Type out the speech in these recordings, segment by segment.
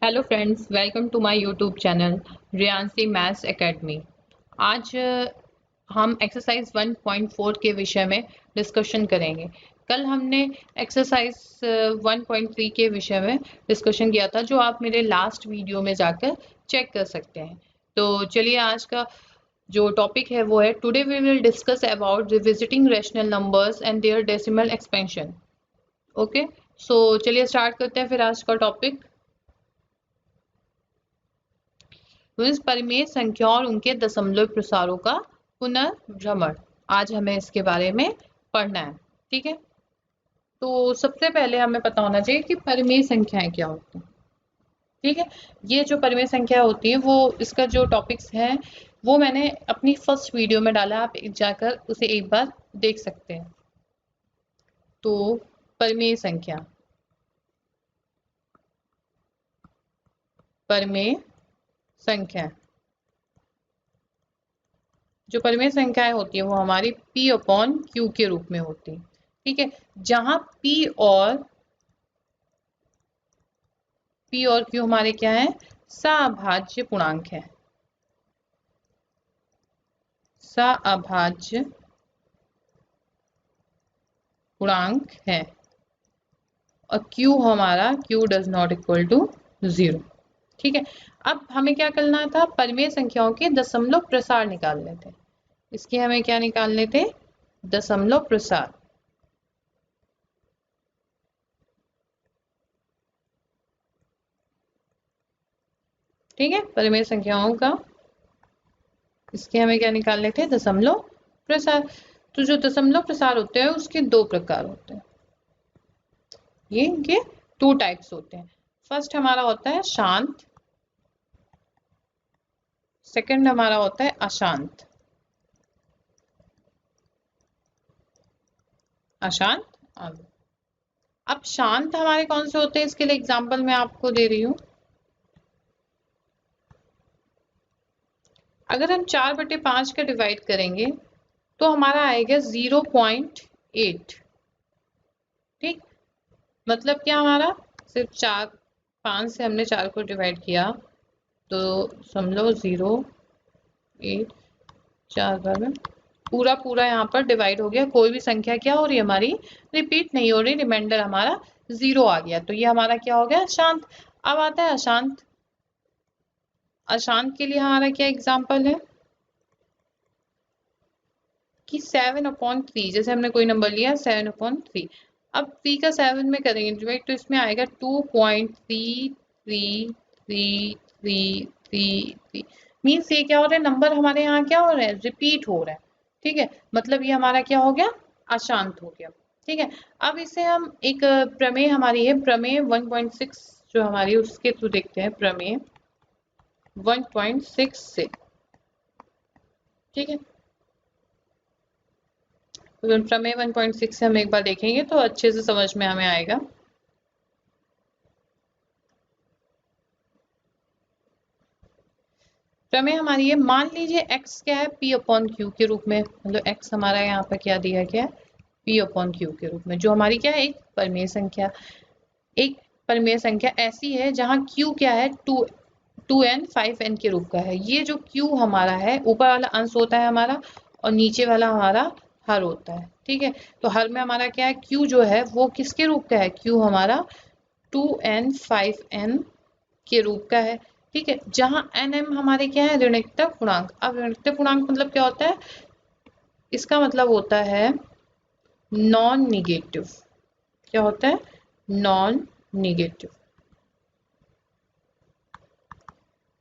Hello friends, welcome to my YouTube channel Riyansi maths academy. आज हम exercise 1.4 के विषय में डिस्कशन करेंगे। कल हमने एक्सरसाइज 1.3 के विषय में डिस्कशन किया था, जो आप मेरे लास्ट वीडियो में जाकर चेक कर सकते हैं। तो चलिए, आज का जो टॉपिक है वो है today we will discuss about revisiting rational numbers and their decimal expansion. Okay, so चलिए स्टार्ट करते हैं फिर आज का टॉपिक। परिमेय संख्या और उनके दशमलव प्रसारों का पुनर्भ्रमण। आज हमें इसके बारे में पढ़ना है। ठीक है, तो सबसे पहले हमें पता होना चाहिए कि परिमेय संख्याएं क्या होती हैं। ठीक है, ये जो परिमेय संख्या होती है वो इसका जो टॉपिक्स है वो मैंने अपनी फर्स्ट वीडियो में डाला, आप जाकर उसे एक बार देख सकते हैं। तो परिमेय संख्या, परिमेय संख्या, जो परिमेय संख्याएं होती है वो हमारी P अपॉन Q के रूप में होती है। ठीक है, जहां P और Q हमारे क्या है, सअभाज्य पूर्णांक है। सअभाज्य पूर्णांक है और Q हमारा Q does not equal to 0। ठीक है, अब हमें क्या करना था, परिमेय संख्याओं के दशमलव प्रसार निकालने थे। इसके हमें क्या निकालने थे, दशमलव प्रसार। ठीक है, परिमेय संख्याओं का इसके हमें क्या निकालने थे, दशमलव प्रसार। तो जो दशमलव प्रसार होते हैं उसके दो प्रकार होते हैं। ये इनके टू टाइप्स होते हैं। फर्स्ट हमारा होता है शांत, सेकंड हमारा होता है अशांत। अशांत आगे। अब शांत हमारे कौन से होते हैं, इसके लिए एग्जांपल मैं आपको दे रही हूं। अगर हम 4/5 का डिवाइड करेंगे तो हमारा आएगा 0.8। ठीक, मतलब क्या, हमारा सिर्फ 5 से हमने 4 को डिवाइड किया तो समझो 0.8, 4 बार में पूरा पूरा यहाँ पर डिवाइड हो गया। कोई भी संख्या क्या हो रही है, हमारी रिपीट नहीं हो रही, रिमाइंडर हमारा 0 आ गया। तो ये हमारा क्या हो गया, शांत। अब आता है अशांत। अशांत के लिए हमारा क्या एग्जाम्पल है कि 7/3, जैसे हमने कोई नंबर लिया 7/3। अब 3 का 7 में करेंगे डिवाइड तो इसमें आएगा 2.333333। मीन्स ये क्या हो रहा है, नंबर हमारे यहाँ क्या हो रहा है, रिपीट हो रहा है। ठीक है, मतलब ये हमारा क्या हो गया, अशांत हो गया। ठीक है, अब इसे हम एक प्रमेय हमारी है, प्रमेय 1.6 जो हमारी, उसके थ्रू देखते हैं। प्रमेय 1.6 से, ठीक है, तो प्रमेय 1.6 से हम एक बार देखेंगे तो अच्छे से समझ में हमें आएगा। प्रमेय हमारी है, मान लीजिए x क्या है, p अपॉन क्यू के रूप में। मतलब x हमारा यहाँ पर क्या दिया गया है, p अपॉन क्यू के रूप में, जो हमारी क्या है, एक परिमेय संख्या। एक परिमेय संख्या ऐसी है जहाँ q क्या है, 2n 5n के रूप का है। ये जो q हमारा है, ऊपर वाला अंश होता है हमारा और नीचे वाला हमारा हर होता है। ठीक है, तो हर में हमारा क्या है, q जो है वो किसके रूप का है, q हमारा 2n 5n के रूप का है। ठीक है, जहां एन एम हमारे क्या है, ऋणात्मक पूर्णांक। अब ऋणात्मक पूर्णांक मतलब क्या होता है, इसका मतलब होता है नॉन निगेटिव। क्या होता है, नॉन निगेटिव।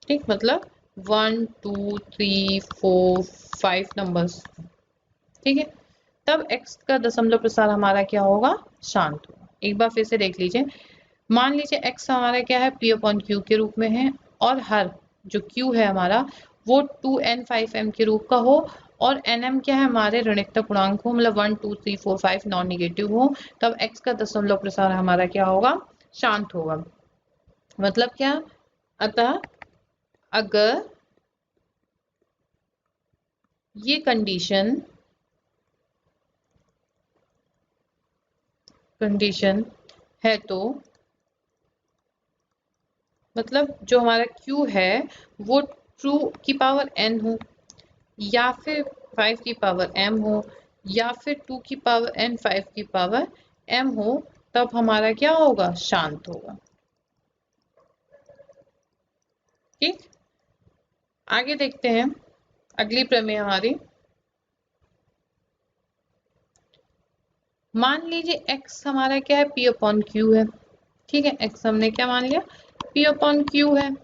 ठीक, मतलब 1 2 3 4 5 नंबर्स। ठीक है, तब x का दशमलव प्रसार हमारा क्या होगा, शांत होगा। एक बार फिर से देख लीजिए, मान लीजिए x हमारा क्या है, p अपॉन क्यू के रूप में है और हर जो q है हमारा वो 2n 5m के रूप का हो और nm क्या है, हमारे ऋणात्मक पूर्णांक हो, मतलब 1 2 3 4 5 नॉन निगेटिव हो। तब x का दशमलव प्रसार हमारा क्या होगा, शांत होगा। मतलब क्या, अतः अगर ये कंडीशन है तो मतलब जो हमारा q है वो 2 की पावर n हो, या फिर 5 की पावर m हो, या फिर 2 की पावर n 5 की पावर m हो, तब हमारा क्या होगा, शांत होगा। ठीक, आगे देखते हैं अगली प्रमेय हमारी। मान लीजिए x हमारा क्या है, p अपॉन q है। ठीक है, x हमने क्या मान लिया, p अपॉन q है।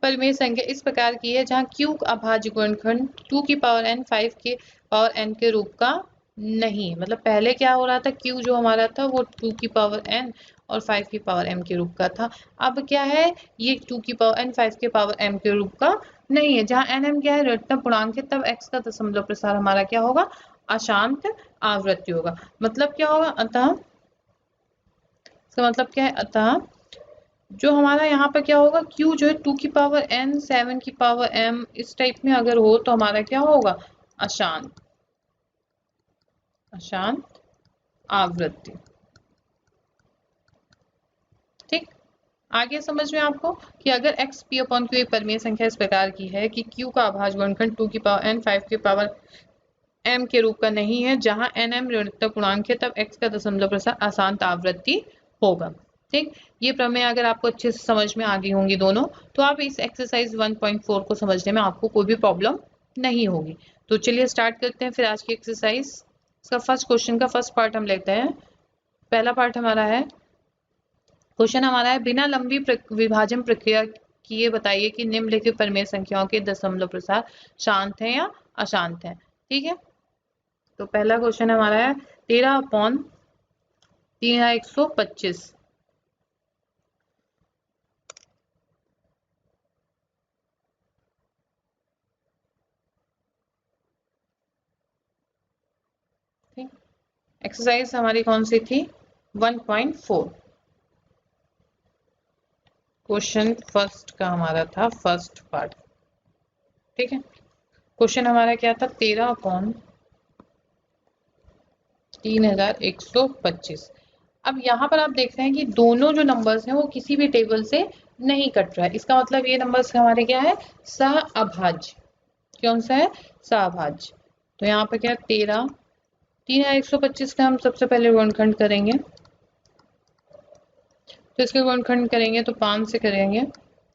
परिमेय संख्या इस प्रकार की है जहाँ q अभाज्य गुणनखंड 2 की पावर n 5 के पावर n के रूप का नहीं है। मतलब पहले क्या हो रहा था, q जो हमारा था वो 2 की पावर n और 5 की पावर m के रूप का था। अब क्या है, ये 2 की पावर n 5 के पावर m के रूप का नहीं है। जहाँ n क्या है, ऋणात्मक पूर्णांक है, तब x का दशमलव प्रसार हमारा क्या होगा, अशांत आवृत्ति होगा। मतलब क्या होगा, अतः इसका मतलब क्या है, अतः जो हमारा यहाँ पर क्या होगा, q जो है 2 की पावर n 7 की पावर m इस टाइप में अगर हो तो हमारा क्या होगा, अशांत अशांत आवृत्ति। ठीक, आगे समझ में आपको कि अगर x p अपॉन q एक परिमेय संख्या इस प्रकार की है कि q का अभाज्य गुणनखंड 2 की पावर n 5 की पावर m के रूप का नहीं है, जहां nm ऋणात्मक पूर्णांक है, तब x का दशमलव प्रसार अशांत आवृत्ति होगा। ठीक, ये प्रमेय अगर आपको अच्छे से समझ में आ गई होंगी दोनों, तो आप इस एक्सरसाइज 1.4 को समझने में आपको कोई भी प्रॉब्लम नहीं होगी। तो चलिए स्टार्ट करते हैं फिर आज की एक्सरसाइज। इसका फर्स्ट क्वेश्चन का फर्स्ट पार्ट हम लेते हैं। पहला पार्ट हमारा है, क्वेश्चन हमारा है, बिना लंबी विभाजन प्रक्रिया किए बताइए कि निम्नलिखित परिमेय संख्याओं के दशमलव प्रसार शांत है या अशांत है। ठीक है, तो पहला क्वेश्चन हमारा है 13/3125। एक्सरसाइज हमारी कौन सी थी, 1.4। क्वेश्चन फर्स्ट का हमारा था फर्स्ट पार्ट। ठीक है, क्वेश्चन हमारा क्या था, 13/3125। अब यहाँ पर आप देख रहे हैं कि दोनों जो नंबर्स हैं वो किसी भी टेबल से नहीं कट रहा है। इसका मतलब ये नंबर्स हमारे क्या है, सहअभाज्य। कौन सा है, सहअभाज्य। तो यहाँ पर क्या है, 13/125 का हम सबसे पहले गुणनखंड करेंगे। तो इसके गुणनखंड करेंगे तो 5 से करेंगे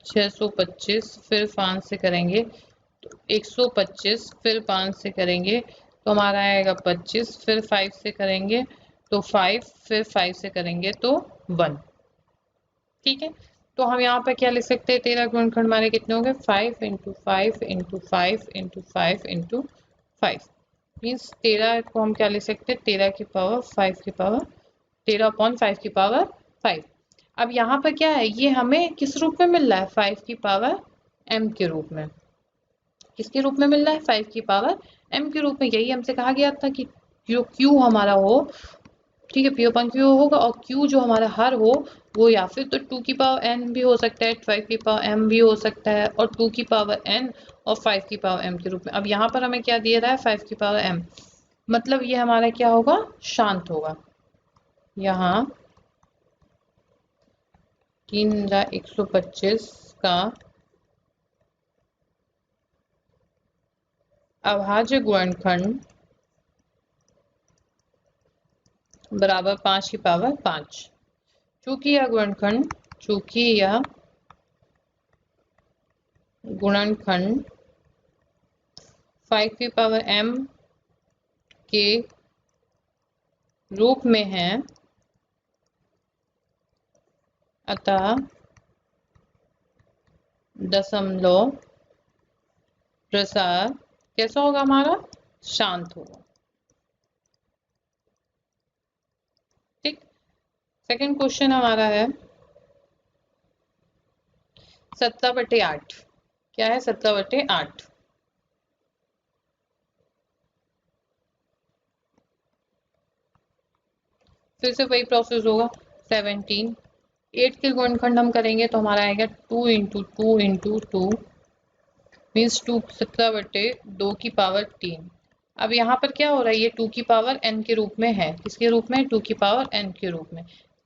625, फिर 5 से करेंगे तो 125, फिर 5 से करेंगे तो हमारा आएगा 25, फिर 5 से करेंगे तो 5, फिर 5 से करेंगे तो 1। ठीक है, तो हम यहाँ पे क्या लिख सकते हैं, 13 गुणनखंड हमारे कितने हो गए, 5 into 5 into 5 into 5 into 5, means 13 को हम क्या लिख सकते हैं, 13 की पावर 5 की पावर 13/5 की पावर 5। अब यहाँ पर क्या है, ये हमें किस रूप में मिल रहा है, 5 की पावर m के रूप में। किसके रूप में मिल रहा है, 5 की पावर m के रूप में। यही हमसे कहा गया था कि जो q हमारा हो, ठीक है, p अपन q होगा, और q जो हमारा हर हो वो या फिर तो 2 की पावर n भी हो सकता है, 5 की पावर m भी हो सकता है, और 2 की पावर n और 5 की पावर m के रूप में। अब यहाँ पर हमें क्या दिया रहा है, 5 की पावर m, मतलब ये हमारा क्या होगा, शांत होगा। यहाँ 13/125 का अभाज्य गुणनखंड बराबर 5 की पावर 5। चूंकि यह गुणनखंड 5 की पावर m के रूप में है, अतः दशमलव प्रसार कैसा होगा हमारा, शांत होगा। ठीक, सेकंड क्वेश्चन हमारा है 17/8। क्या है, 17/8। फिर से वही प्रोसेस होगा, 17 8 के गुणनखंड हम करेंगे तो हमारा आएगा 2 इंटू 2 इंटू 2, मीन्स 2 17/2 की पावर 3। अब यहाँ पर क्या हो रहा है, ये 2 की पावर n के रूप में है। किसके रूप में, 2 की पावर n के रूप में।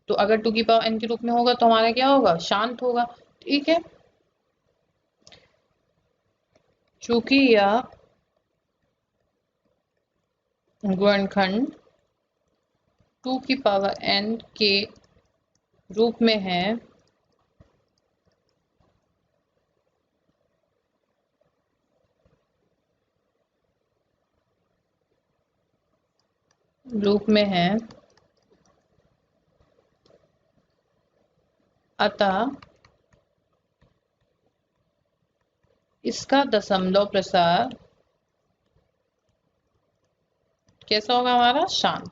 तो अगर 2 की पावर n के रूप में होगा तो हमारा क्या होगा, शांत होगा। ठीक है, चूंकि यह गुणनखंड 2 की पावर n के रूप में है, अतः इसका दशमलव प्रसार कैसा होगा हमारा? शांत।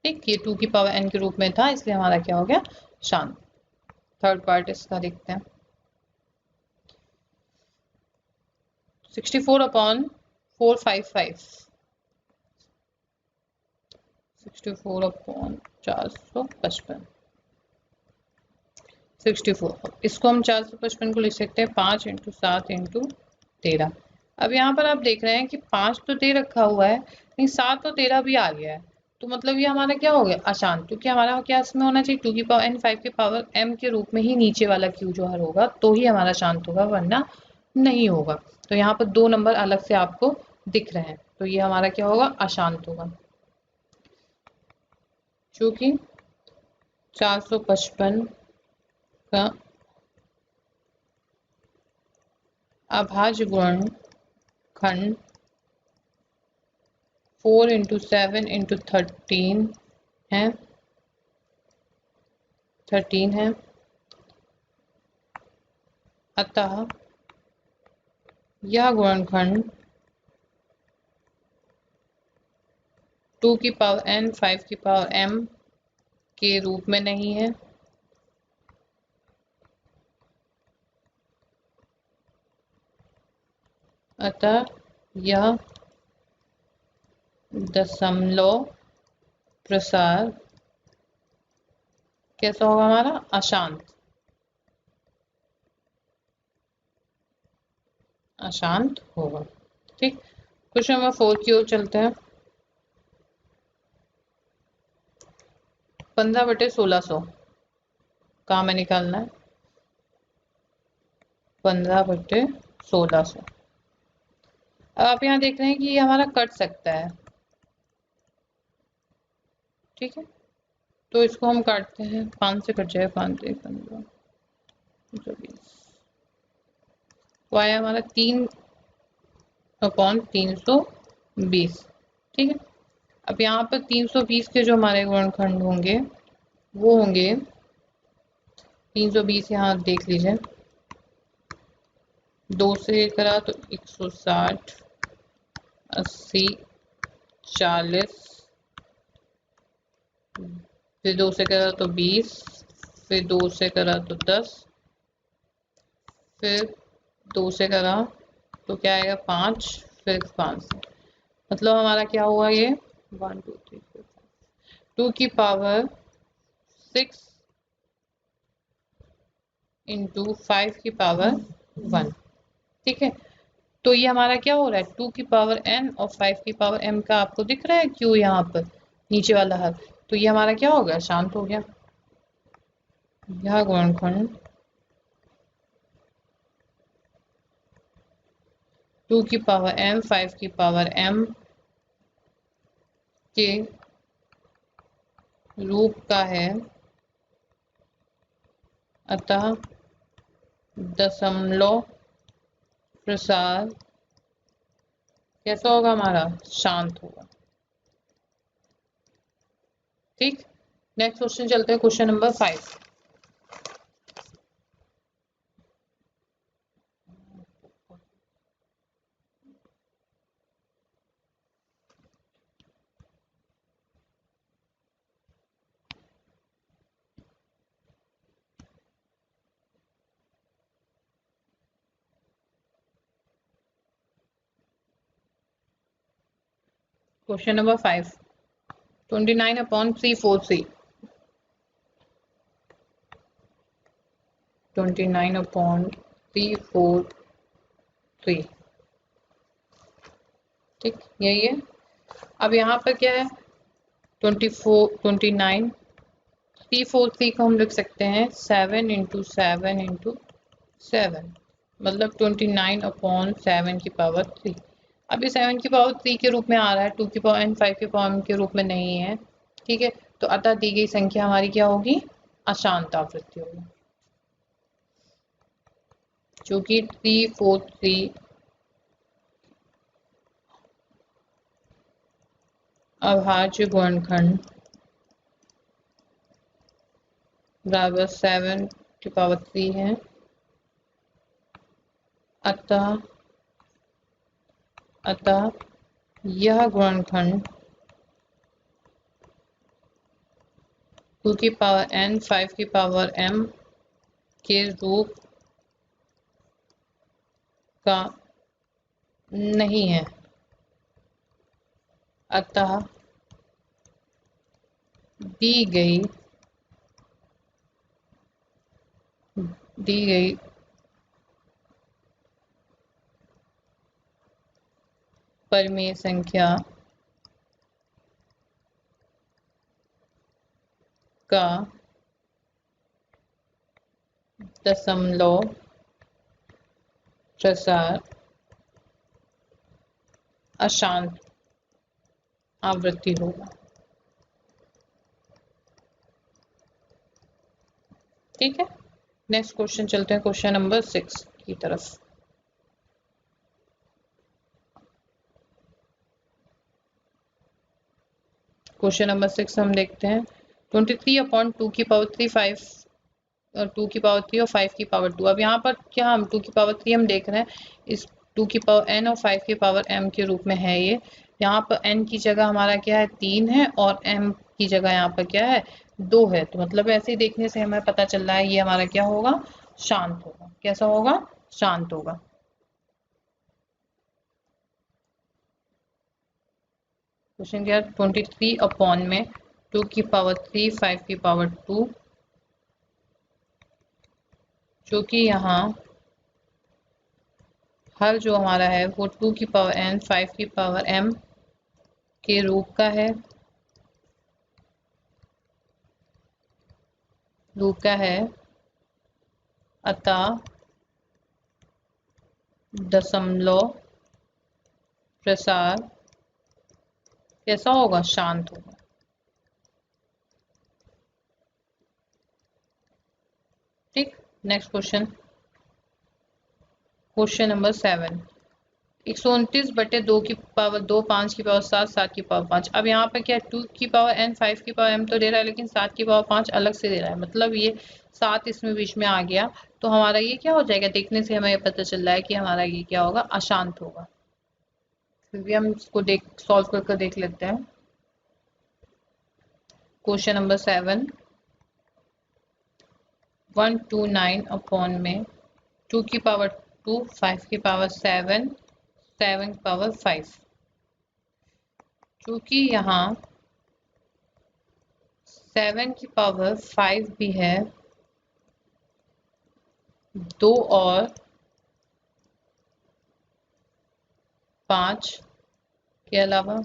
ठीक, ये 2 की पावर n के रूप में था, इसलिए हमारा क्या हो गया? शांत। थर्ड पार्ट इसका देखते हैं। 64/455, 64/455, 64। इसको हम 455 को लिख सकते हैं 5 × 7 × 13। अब यहाँ पर आप देख रहे हैं कि 5 तो दे रखा हुआ है, लेकिन 7 और 13 भी आ गया है, तो मतलब ये हमारा क्या हो गया? अशांत। क्योंकि हमारा क्या इसमें होना चाहिए? 2 की पावर n 5 की पावर m के रूप में ही नीचे वाला q जो हर होगा, तो ही हमारा शांत होगा, वरना नहीं होगा। तो यहाँ पर 2 नंबर अलग से आपको दिख रहे हैं, तो ये हमारा क्या होगा? अशांत होगा। चूंकि 455 का अभाज्य गुणनखंड 4 × 7 × 13 है, अतः यह गुणनखंड 2 की पावर n 5 की पावर m के रूप में नहीं है, अतः यह दशमलव प्रसार कैसा होगा हमारा? अशांत। अशांत होगा। ठीक, क्वेश्चन नंबर 4 की ओर चलते हैं। 15/1600 कहाँ में निकालना है? 15/1600। अब आप यहाँ देख रहे हैं कि ये हमारा कट सकता है। ठीक है, तो इसको हम काटते हैं, 5 से कट जाए, 5 से 15, 20, तो आया हमारा 3/320। ठीक है, अब यहाँ पर 320 के जो हमारे गुणनखंड होंगे वो होंगे 320, यहाँ देख लीजिए, 2 से करा तो 160, 80, 40, फिर 2 से करा तो 20, फिर 2 से करा तो 10, फिर 2 से करा तो क्या आएगा? 5, फिर 5 से, मतलब हमारा क्या हुआ? ये 1 2 3 4 2 की पावर 6 × 5 की पावर 1। ठीक है, तो ये हमारा क्या हो रहा है? 2 की पावर n और 5 की पावर m का आपको दिख रहा है क्यों यहाँ पर नीचे वाला हल, तो ये हमारा क्या हो गया? शांत हो गया। यह गुणनखंड 2 की पावर m 5 की पावर m के रूप का है, अतः दशमलव प्रसार कैसा होगा हमारा? शांत होगा। ठीक, नेक्स्ट क्वेश्चन चलते हैं, क्वेश्चन नंबर 5। Question number 5, 29/343, 29/343। ठीक, यही है। अब यहाँ पर क्या है? 24, 29 343 को हम लिख सकते हैं 7 इंटू 7 इंटू 7, मतलब 29/7 की पावर 3। अब ये 7 की पावर 3 के रूप में आ रहा है, 2 की पावर n 5 की पावर के रूप में नहीं है। ठीक है, तो अतः दी गई संख्या हमारी क्या होगी? अशांत आवृत्ति होगी, क्योंकि 343 अभाज्य गुणनखंड बराबर 7 की पावर 3 है। अतः यह गुणनखंड 2 की पावर n 5 की पावर m के रूप का नहीं है। अतः दी गई परिमेय संख्या का दशमलव प्रसार अशांत आवृत्ति होगा। ठीक है, नेक्स्ट क्वेश्चन चलते हैं, क्वेश्चन नंबर 6 की तरफ। क्वेश्चन नंबर 6 हम देखते हैं 23/2 की पावर 3 5 और 2 की पावर 3 और 5 की पावर 2। अब यहाँ पर क्या हम 2 की पावर 3 हम देख रहे हैं, इस 2 की पावर n और 5 की पावर m के रूप में है ये। यहाँ पर n की जगह हमारा क्या है? 3 है, और m की जगह यहाँ पर क्या है? 2 है। तो मतलब ऐसे ही देखने से हमें पता चल रहा है ये हमारा क्या होगा? शांत होगा। कैसा होगा? शांत होगा। क्वेश्चन क्या है? 23 में 2 की पावर 3 5 की पावर 2, जो कि यहाँ हर जो हमारा है वो 2 की पावर n 5 की पावर m के रूप का है, अतः दशमलव प्रसार कैसा होगा? शांत होगा। ठीक, नेक्स्ट क्वेश्चन, क्वेश्चन नंबर 7। 129/2 की पावर 2 5 की पावर 7 7 की पावर 5। अब यहाँ पे क्या 2 की पावर n 5 की पावर m तो दे रहा है, लेकिन 7 की पावर 5 अलग से दे रहा है, मतलब ये 7 इसमें बीच में आ गया। तो हमारा ये क्या हो जाएगा? देखने से हमें पता चल रहा है कि हमारा ये क्या होगा? अशांत होगा। फिर भी हम इसको सॉल्व करके देख लेते हैं। क्वेश्चन नंबर 7, 129 में 2 की पावर 2 5 की पावर 7 7 की पावर 5, क्योंकि यहाँ 7 की पावर 5 भी है, 2 और 5 के अलावा।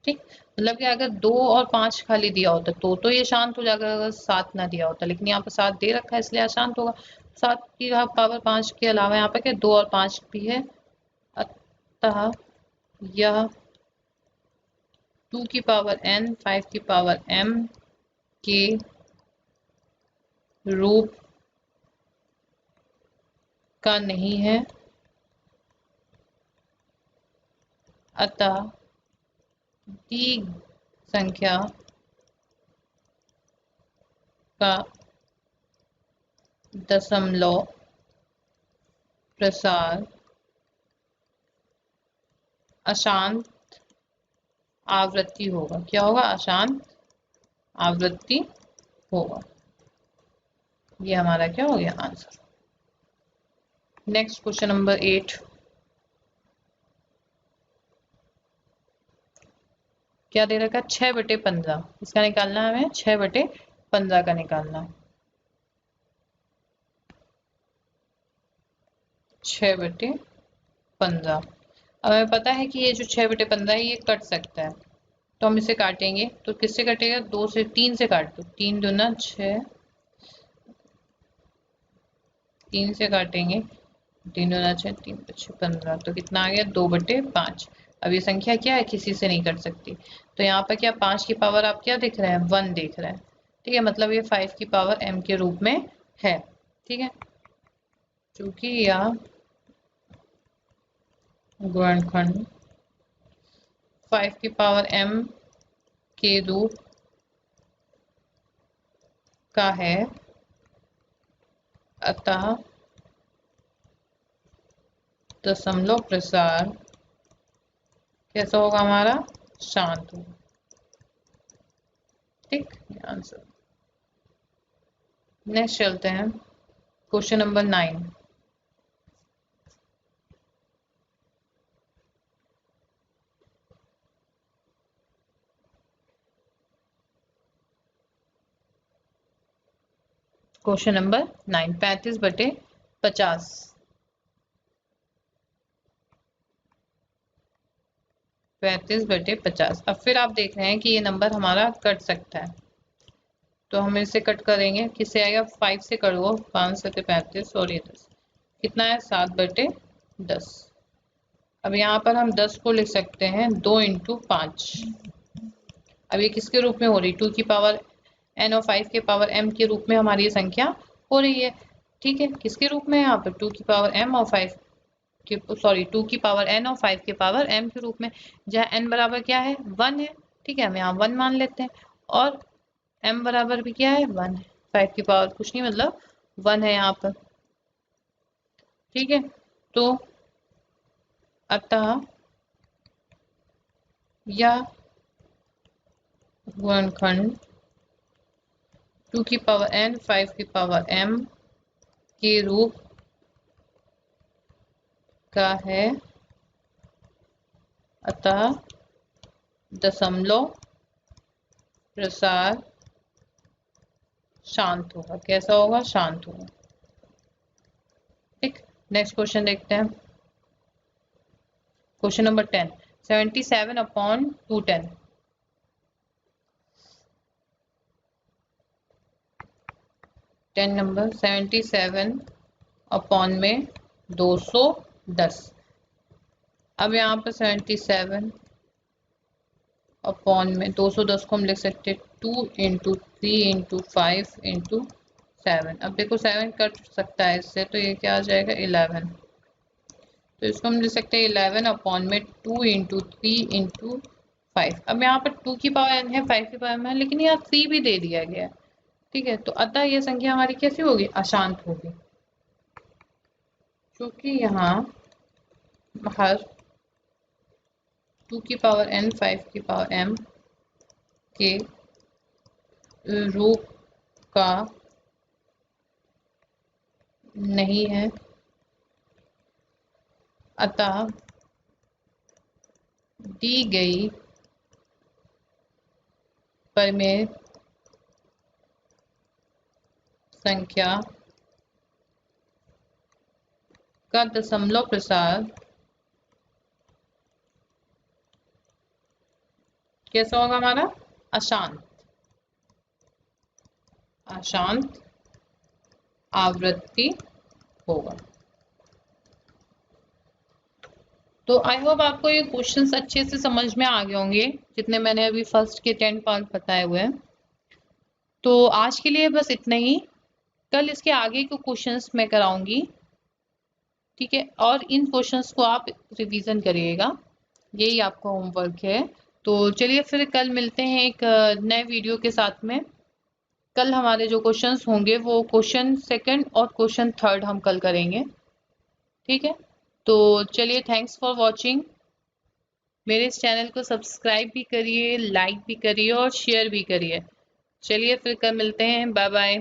ठीक, मतलब कि अगर 2 और 5 खाली दिया होता तो ये शांत हो जाएगा, अगर 7 ना दिया होता, लेकिन यहाँ पर 7 दे रखा है इसलिए अशांत होगा। 7 की पावर 5 के अलावा यहाँ पे क्या 2 और 5 भी है, अतः यह 2 की पावर n 5 की पावर m के रूप का नहीं है, अतः दी संख्या का दशमलव प्रसार अशांत आवृत्ति होगा। क्या होगा? अशांत आवृत्ति होगा। ये हमारा क्या हो गया? आंसर। Next question number 8। क्या दे रखा? 6/15। इसका निकालना है हमें, 6/15 का निकालना है। 6/15। अब हमें पता है कि ये जो 6/15 है ये कट सकता है, तो हम इसे काटेंगे, तो किससे कटेगा? 2 से 3 से काट दो, 3 दूना 6, 3 से काटेंगे, 3 दूना 6, 3 5 15, तो कितना आ गया? 2/5। अब ये संख्या क्या है? किसी से नहीं कट सकती। तो यहाँ पर क्या 5 की पावर आप क्या दिख रहा है? 1 देख रहा है। ठीक है, मतलब ये 5 की पावर m के रूप में है। ठीक है, चूंकि यह गुणनखंड 5 की पावर m के रूप का है, अतः दशमलव प्रसार कैसा होगा हमारा? शांत होगा। ठीक, आंसर। नेक्स्ट चलते हैं, क्वेश्चन नंबर 9। Question number 9, 35/50। 35/50। अब फिर आप देख रहे हैं कि ये नंबर हमारा कट सकता है, तो हम इसे कट करेंगे। किससे आएगा? 5 से करो, 5 7 35 और ये 10, कितना है? 7/10। अब यहाँ पर हम 10 को लिख सकते हैं 2 × 5। अब ये किसके रूप में हो रही? 2 की पावर n और 5 के पावर m के रूप में हमारी ये संख्या हो रही है। ठीक है, किसके रूप में? यहाँ पर 2 की पावर m और 5 के, सॉरी 2 की पावर n और 5 के पावर m के रूप में, जहाँ n बराबर क्या है? 1 है। ठीक है, हम यहाँ 1 मान लेते हैं, और m बराबर भी क्या है? 1 है। 5 की पावर कुछ नहीं, मतलब 1 है यहाँ पर। ठीक है, तो अतः यह गुणनखंड 2 की पावर n 5 की पावर m के रूप का है, अतः दशमलव प्रसार शांत होगा। कैसा होगा? शांत होगा। ठीक, नेक्स्ट क्वेश्चन देखते हैं, क्वेश्चन नंबर 10, 77/210। 10 नंबर 77 में 210। अब यहाँ पर 77 में 210 को हम लिख सकते हैं 2 × 3 × 5 × 7। अब देखो 7 कट सकता है इससे, तो ये क्या आ जाएगा? 11। तो इसको हम लिख सकते हैं 11 में 2 × 3 × 5। अब यहाँ पर 2 की पावर n है, 5 की पावर m है, लेकिन यहाँ 3 भी दे दिया गया है। ठीक है, तो अतः ये संख्या हमारी कैसी होगी? अशांत होगी, क्योंकि यहाँ हर 2 की पावर n 5 की पावर m के रूप का नहीं है, अतः दी गई परिमेय संख्या का दशमलव प्रसार कैसा होगा हमारा? अशांत। अशांत आवृत्ति होगा। तो आई होप आपको ये क्वेश्चंस अच्छे से समझ में आ गए होंगे, जितने मैंने अभी फर्स्ट के 10 पार्ट बताए हुए हैं। तो आज के लिए बस इतना ही। कल इसके आगे के क्वेश्चंस मैं कराऊंगी। ठीक है, और इन क्वेश्चंस को आप रिवीजन करिएगा, यही आपका होमवर्क है। तो चलिए फिर कल मिलते हैं एक नए वीडियो के साथ में। कल हमारे जो क्वेश्चंस होंगे वो क्वेश्चन सेकंड और क्वेश्चन थर्ड हम कल करेंगे। ठीक है, तो चलिए, थैंक्स फॉर वॉचिंग। मेरे इस चैनल को सब्सक्राइब भी करिए, लाइक भी करिए और शेयर भी करिए। चलिए फिर कल मिलते हैं, बाय बाय।